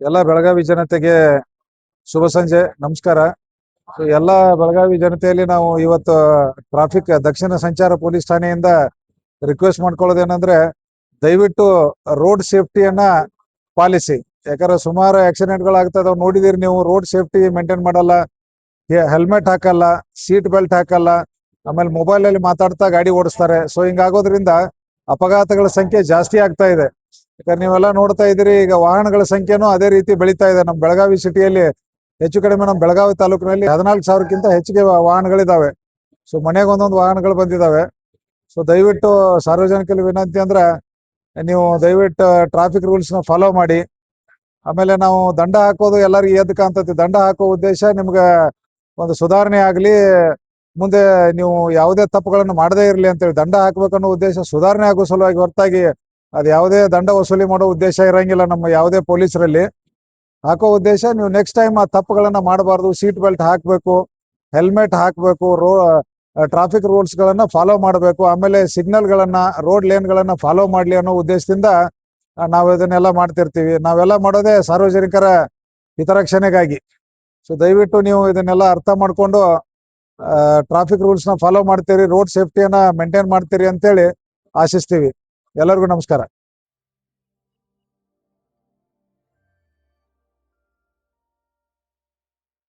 ಎಲ್ಲ ಬೆಳಗಾವಿ ಜನತೆಗೆ ಶುಭ ಸಂಜೆ, ನಮಸ್ಕಾರ. ಎಲ್ಲ ಬೆಳಗಾವಿ ಜನತೆಯಲ್ಲಿ ನಾವು ಇವತ್ತು ಟ್ರಾಫಿಕ್ ದಕ್ಷಿಣ ಸಂಚಾರ ಪೊಲೀಸ್ ಠಾಣೆಯಿಂದ ರಿಕ್ವೆಸ್ಟ್ ಮಾಡ್ಕೊಳ್ಳೋದೇನಂದ್ರೆ, ದಯವಿಟ್ಟು ರೋಡ್ ಸೇಫ್ಟಿಯನ್ನ ಪಾಲಿಸಿ. ಯಾಕಂದ್ರೆ ಸುಮಾರು ಆಕ್ಸಿಡೆಂಟ್ಗಳಾಗ್ತದವ್ ನೋಡಿದಿರಿ ನೀವು. ರೋಡ್ ಸೇಫ್ಟಿ ಮೇಂಟೈನ್ ಮಾಡಲ್ಲ, ಹೆಲ್ಮೆಟ್ ಹಾಕಲ್ಲ, ಸೀಟ್ ಬೆಲ್ಟ್ ಹಾಕಲ್ಲ, ಆಮೇಲೆ ಮೊಬೈಲ್ ಅಲ್ಲಿ ಮಾತಾಡ್ತಾ ಗಾಡಿ ಓಡಿಸ್ತಾರೆ. ಸೊ ಹಿಂಗಾಗೋದ್ರಿಂದ ಅಪಘಾತಗಳ ಸಂಖ್ಯೆ ಜಾಸ್ತಿ ಆಗ್ತಾ ಇದೆ. ಯಾಕಂದ್ರೆ ನೀವೆಲ್ಲ ನೋಡ್ತಾ ಇದ್ದೀರಿ, ಈಗ ವಾಹನಗಳ ಸಂಖ್ಯೆನೂ ಅದೇ ರೀತಿ ಬೆಳೀತಾ ಇದೆ. ನಮ್ಮ ಬೆಳಗಾವಿ ಸಿಟಿಯಲ್ಲಿ ಹೆಚ್ಚು ಕಡಿಮೆ ನಮ್ಮ ಬೆಳಗಾವಿ ತಾಲೂಕಿನಲ್ಲಿ 14,000ಕ್ಕಿಂತ ಹೆಚ್ಚಿಗೆ ವಾಹನಗಳಿದಾವೆ. ಸೊ ಮನೆಗೆ ಒಂದೊಂದು ವಾಹನಗಳು ಬಂದಿದ್ದಾವೆ. ಸೊ ದಯವಿಟ್ಟು ಸಾರ್ವಜನಿಕರಲ್ಲಿ ವಿನಂತಿ ಅಂದ್ರೆ, ನೀವು ದಯವಿಟ್ಟು ಟ್ರಾಫಿಕ್ ರೂಲ್ಸ್ ನ ಫಾಲೋ ಮಾಡಿ. ಆಮೇಲೆ ನಾವು ದಂಡ ಹಾಕೋದು ಎಲ್ಲರಿಗೂ ಎದ್ದು ಕಾಣ್ತತಿ. ದಂಡ ಹಾಕೋ ಉದ್ದೇಶ ನಿಮ್ಗೆ ಒಂದು ಸುಧಾರಣೆ ಆಗ್ಲಿ, ಮುಂದೆ ನೀವು ಯಾವುದೇ ತಪ್ಪುಗಳನ್ನು ಮಾಡದೇ ಇರಲಿ ಅಂತೇಳಿ ದಂಡ ಹಾಕ್ಬೇಕನ್ನೋ ಉದ್ದೇಶ ಸುಧಾರಣೆ ಆಗೋ ಸಲುವಾಗಿ ಹೊರತಾಗಿ ಅದು ಯಾವುದೇ ದಂಡ ವಸೂಲಿ ಮಾಡೋ ಉದ್ದೇಶ ಇರಂಗಿಲ್ಲ ನಮ್ಮ ಯಾವುದೇ ಪೊಲೀಸರಲ್ಲಿ. ಹಾಕೋ ಉದ್ದೇಶ ನೀವು ನೆಕ್ಸ್ಟ್ ಟೈಮ್ ಆ ತಪ್ಪುಗಳನ್ನ ಮಾಡಬಾರ್ದು, ಸೀಟ್ ಬೆಲ್ಟ್ ಹಾಕಬೇಕು, ಹೆಲ್ಮೆಟ್ ಹಾಕಬೇಕು, ಟ್ರಾಫಿಕ್ ರೂಲ್ಸ್ ಗಳನ್ನ ಫಾಲೋ ಮಾಡಬೇಕು, ಆಮೇಲೆ ಸಿಗ್ನಲ್ ಗಳನ್ನ, ರೋಡ್ ಲೇನ್ ಗಳನ್ನ ಫಾಲೋ ಮಾಡ್ಲಿ ಅನ್ನೋ ಉದ್ದೇಶದಿಂದ ನಾವು ಇದನ್ನೆಲ್ಲ ಮಾಡ್ತಿರ್ತೀವಿ. ನಾವೆಲ್ಲ ಮಾಡೋದೇ ಸಾರ್ವಜನಿಕರ ಹಿತರಕ್ಷಣೆಗಾಗಿ. ಸೊ ದಯವಿಟ್ಟು ನೀವು ಇದನ್ನೆಲ್ಲ ಅರ್ಥ ಮಾಡ್ಕೊಂಡು ಟ್ರಾಫಿಕ್ ರೂಲ್ಸ್ ನ ಫಾಲೋ ಮಾಡ್ತೀರಿ, ರೋಡ್ ಸೇಫ್ಟಿಯನ್ನ ಮೇಂಟೈನ್ ಮಾಡ್ತೀರಿ ಅಂತೇಳಿ ಆಶಿಸ್ತೀವಿ. ಎಲ್ಲರಿಗೂ ನಮಸ್ಕಾರ.